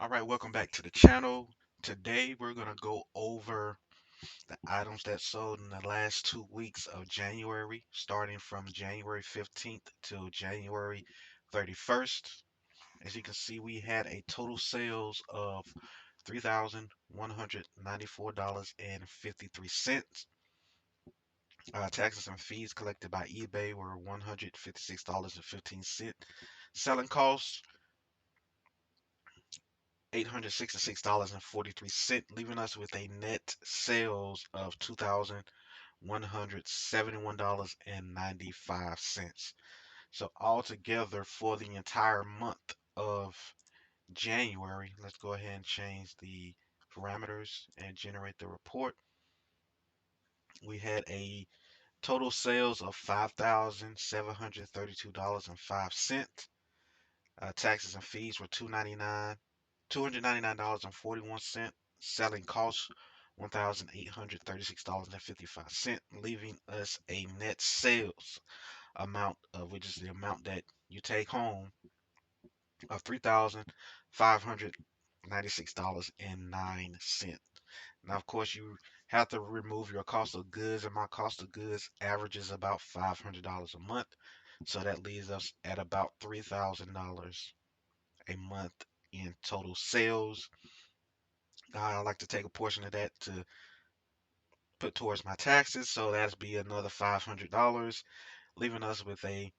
All right, welcome back to the channel. Today we're going to go over the items that sold in the last 2 weeks of January, starting from January 15th till January 31st. As you can see, we had a total sales of $3,194.53. Taxes and fees collected by eBay were $156.15. Selling costs $866.43, leaving us with a net sales of $2,171.95. So altogether for the entire month of January, let's go ahead and change the parameters and generate the report. We had a total sales of $5,732.05. Taxes and fees were $299.41. Selling costs $1,836.55, leaving us a net sales amount of which is the amount that you take home of $3,596.09. Now, of course, you have to remove your cost of goods, and my cost of goods averages about $500 a month. So that leaves us at about $3,000 a month in total sales. I like to take a portion of that to put towards my taxes, so that's be another $500, leaving us with a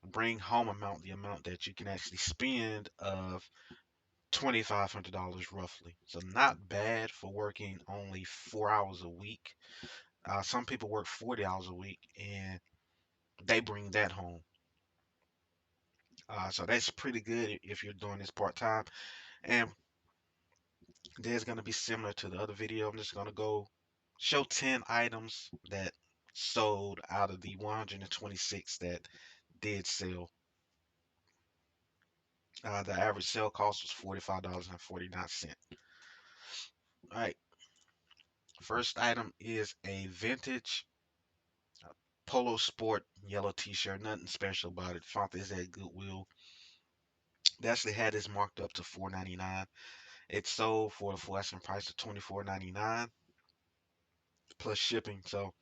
bring home amount, the amount that you can actually spend of $2,500 roughly. So not bad for working only 4 hours a week. Some people work 40 hours a week and they bring that home. So that's pretty good if you're doing this part time. And there's going to be similar to the other video. I'm just going to go show 10 items that sold out of the 126 that did sell. The average sale cost was $45.49. All right, first item is a vintage Polo Sport yellow t-shirt. Nothing special about it. Found this at Goodwill. They actually had this marked up to $4.99. It sold for the full asking price of $24.99 plus shipping. So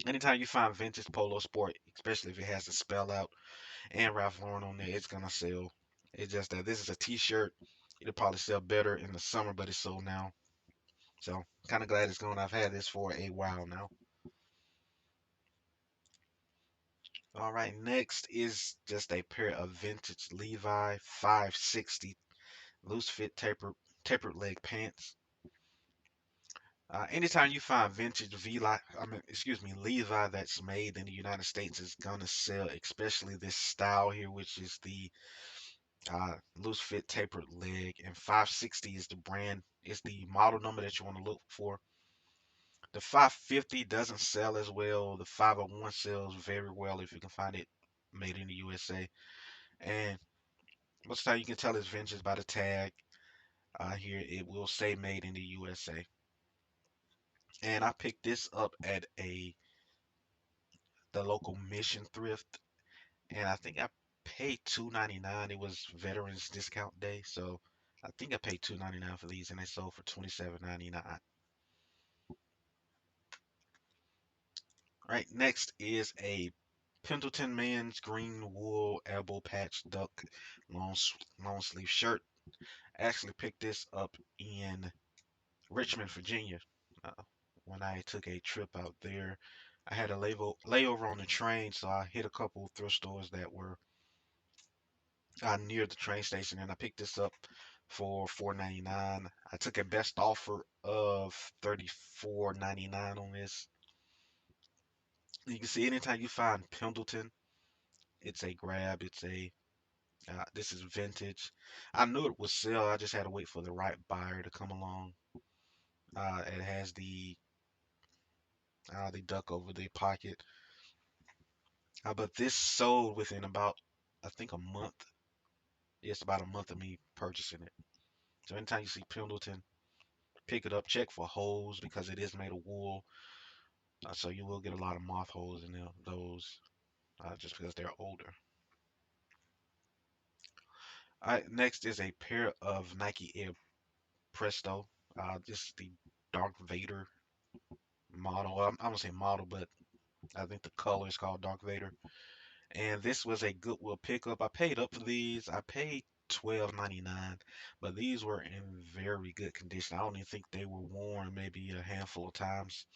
anytime you find vintage Polo Sport, especially if it has the spell out and Ralph Lauren on there, it's gonna sell. It's just that this is a t-shirt. It'll probably sell better in the summer, but it's sold now. So kind of glad it's gone. I've had this for a while now. All right, next is just a pair of vintage Levi 560 loose fit tapered leg pants. Anytime you find vintage Levi that's made in the United States is gonna sell, especially this style here, which is the loose fit tapered leg, and 560 is the brand, is the model number that you want to look for. The 550 doesn't sell as well. The 501 sells very well if you can find it made in the USA. And most of the time you can tell it's vintage by the tag. Here it will say made in the USA. And I picked this up at the local Mission Thrift, and I think I paid $2.99. It was Veterans Discount Day, so I think I paid $2.99 for these, and they sold for $27.99. Right, next is a Pendleton men's green wool elbow patch duck long long sleeve shirt. I actually picked this up in Richmond, Virginia. Uh, when I took a trip out there, I had a layover on the train, so I hit a couple of thrift stores that were near the train station, and I picked this up for $4.99. I took a best offer of $34.99 on this. You can see anytime you find Pendleton, it's a grab. It's a this is vintage. I knew it would sell. I just had to wait for the right buyer to come along. It has the duck over the pocket. But this sold within about, I think, a month. It's about a month of me purchasing it. So anytime you see Pendleton, pick it up. Check for holes because it is made of wool. So you will get a lot of moth holes in those just because they're older. All right, next is a pair of Nike Air Presto. This is the Darth Vader model. I'm gonna say model, but I think the color is called Darth Vader. And this was a Goodwill pickup. I paid up for these. I paid 12.99, but these were in very good condition. I don't even think they were worn maybe a handful of times.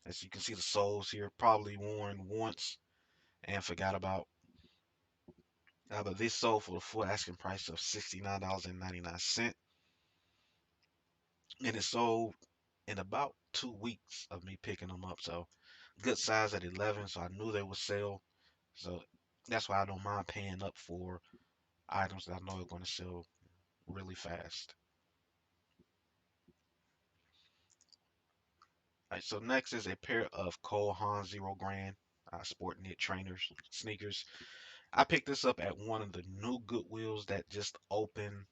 As you can see, the soles here probably worn once and forgot about. But this sold for the full asking price of $69.99, and it sold in about 2 weeks of me picking them up. So good size at 11, so I knew they would sell. So that's why I don't mind paying up for items that I know are going to sell really fast. All right, so next is a pair of Cole Haan Zero Grand sport knit trainers sneakers. I picked this up at one of the new Goodwills that just opened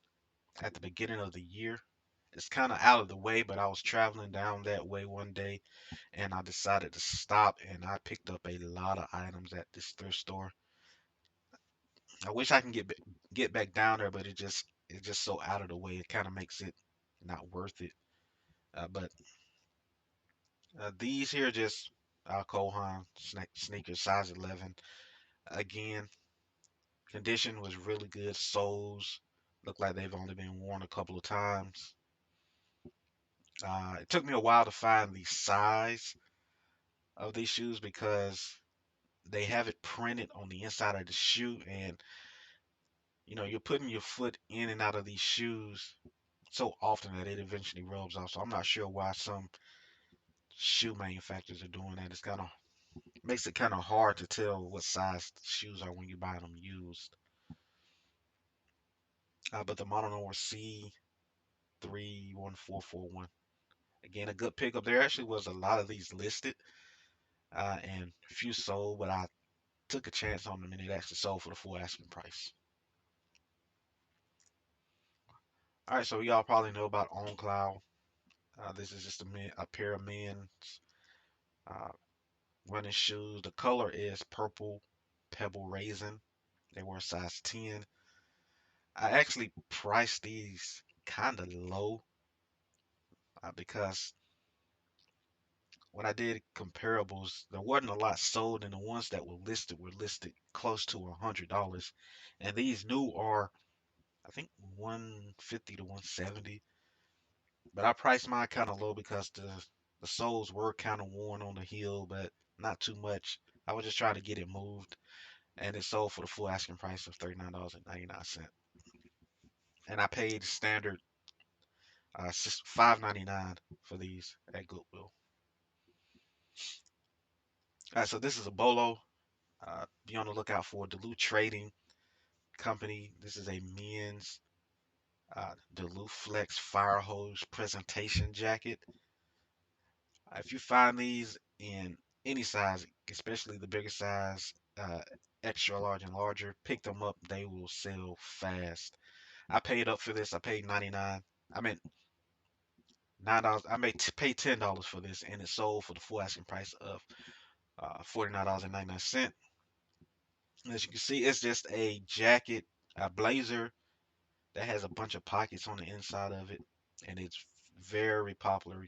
at the beginning of the year. It's kind of out of the way, but I was traveling down that way one day and I decided to stop and I picked up a lot of items at this thrift store. I wish I can get back down there, but it's just so out of the way. It kind of makes it not worth it. But these here just Cole Haan sneakers, size 11. Again, condition was really good. Soles look like they've only been worn a couple of times. It took me a while to find the size of these shoes because they have it printed on the inside of the shoe, and you're putting your foot in and out of these shoes so often that it eventually rubs off. So I'm not sure why some shoe manufacturers are doing that. It's kind of makes it kind of hard to tell what size the shoes are when you buy them used. But the model number C31441. Again, a good pickup. There actually was a lot of these listed and a few sold, but I took a chance on them and it actually sold for the full asking price. All right, so y'all probably know about OnCloud. This is just a pair of men's uh, running shoes. The color is purple pebble raisin. They were a size 10. I actually priced these kind of low because when I did comparables, there wasn't a lot sold, and the ones that were listed close to $100. And these new are, I think, 150 to 170. But I priced mine kind of low because the soles were kind of worn on the heel, but not too much. I was just trying to get it moved, and it sold for the full asking price of $39.99. And I paid standard $5.99 for these at Goodwill. All right, so this is a bolo. Be on the lookout for Duluth Trading Company. This is a men's Duluth Flex Fire Hose presentation jacket. If you find these in any size, especially the bigger size, extra large and larger, pick them up. They will sell fast. I paid up for this. I paid 99. I mean $9. I may pay $10 for this, and it sold for the full asking price of $49.99. As you can see, it's just a jacket, a blazer that has a bunch of pockets on the inside of it, and it's very popular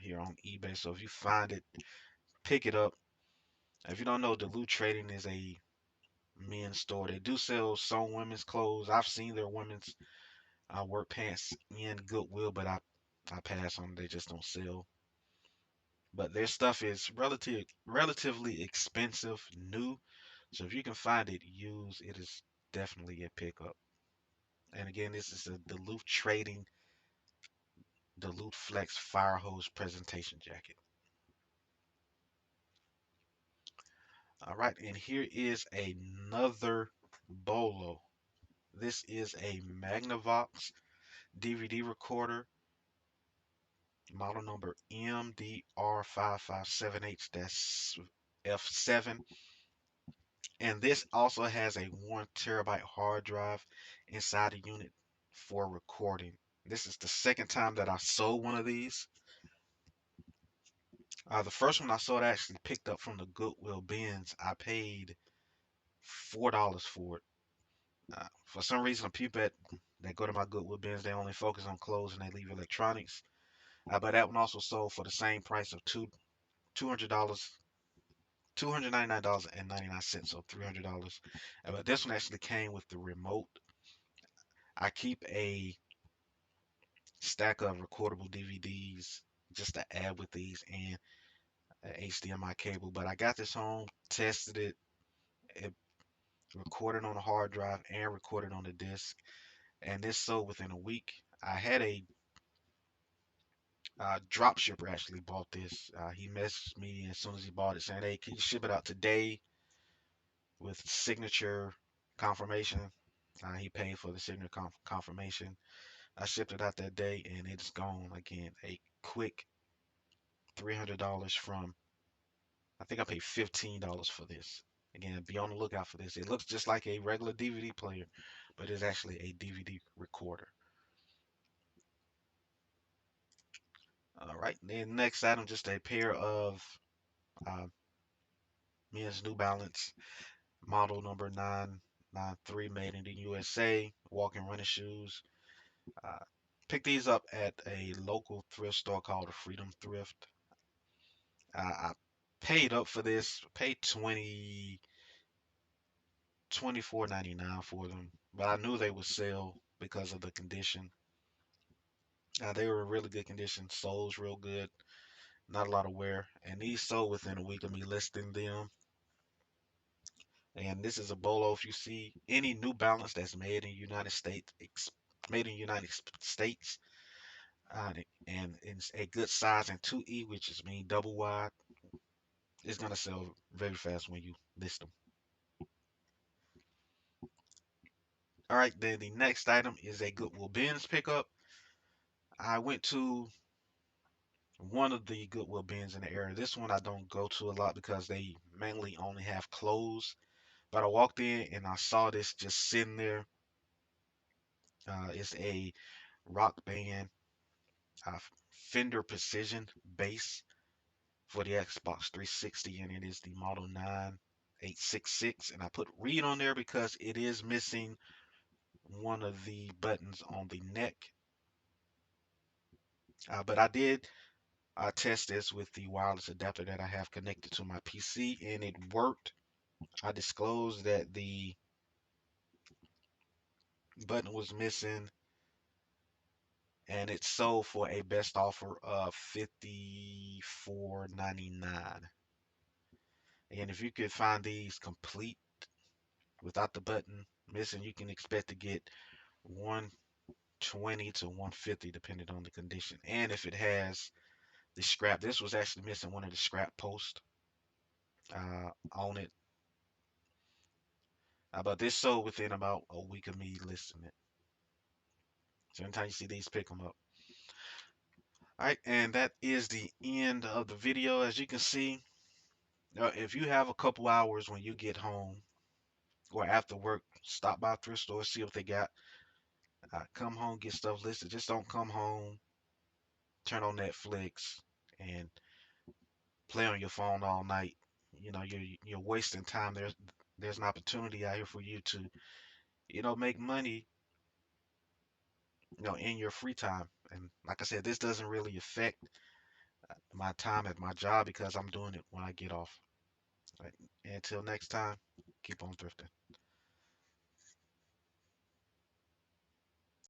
here on eBay. So if you find it, pick it up. If you don't know, Duluth Trading is a men's store. They do sell some women's clothes. I've seen their women's work pants in Goodwill, but I pass on them. They just don't sell. But their stuff is relatively expensive, new. So if you can find it used, it is definitely a pickup. And again, this is a Duluth Trading Duluth Flex Fire Hose presentation jacket. All right, and here is another bolo. This is a Magnavox DVD recorder, model number MDR5578-F7. And this also has a 1 terabyte hard drive inside the unit for recording. This is the second time that I sold one of these. The first one I sold I actually picked up from the Goodwill bins. I paid $4 for it. For some reason, the people that go to my Goodwill bins, they only focus on clothes and they leave electronics. But that one also sold for the same price of $200, $299.99, so $300. But this one actually came with the remote. I keep a stack of recordable DVDs just to add with these and a HDMI cable. But I got this home, tested it recorded on a hard drive and recorded on the disc, and this sold within a week. I had a drop shipper actually bought this. He messaged me as soon as he bought it, saying, "Hey, can you ship it out today with signature confirmation?" He paid for the signature confirmation. I shipped it out that day, and it's gone again. A quick $300 from, I think I paid $15 for this. Again, be on the lookout for this. It looks just like a regular DVD player, but it's actually a DVD recorder. All right, then next item, just a pair of uh, men's New Balance model number 993, made in the USA, walking running shoes. Uh, Picked these up at a local thrift store called the Freedom Thrift. I paid up for this, paid 24.99 for them, but I knew they would sell because of the condition. They were in really good condition, soles real good, not a lot of wear, and these sold within a week of me listing them. And this is a bolo. If you see any New Balance that's made in United States, made in United States, and it's a good size and 2E, which is mean double wide, it's gonna sell very fast when you list them. All right, then the next item is a Goodwill bins pickup. I went to one of the Goodwill bins in the area. This one I don't go to a lot because they mainly only have clothes. But I walked in and I saw this just sitting there. It's a Rock Band uh, Fender Precision bass for the Xbox 360, and it is the Model 9866. And I put read on there because it is missing one of the buttons on the neck. But I did test this with the wireless adapter that I have connected to my PC, and it worked. I disclosed that the button was missing, and it sold for a best offer of $54.99. And if you could find these complete without the button missing, you can expect to get 120 to 150 depending on the condition. And if it has the scrap, this was actually missing one of the scrap posts on it. But this sold within about a week of me listing it. So anytime you see these, pick them up. All right, and that is the end of the video. As you can see, if you have a couple hours when you get home or after work, stop by a thrift store, see what they got. Come home, get stuff listed. Just don't come home, turn on Netflix, and play on your phone all night. You're wasting time. There's an opportunity out here for you to make money in your free time. And like I said, this doesn't really affect my time at my job because I'm doing it when I get off. Right. Until next time, keep on thrifting.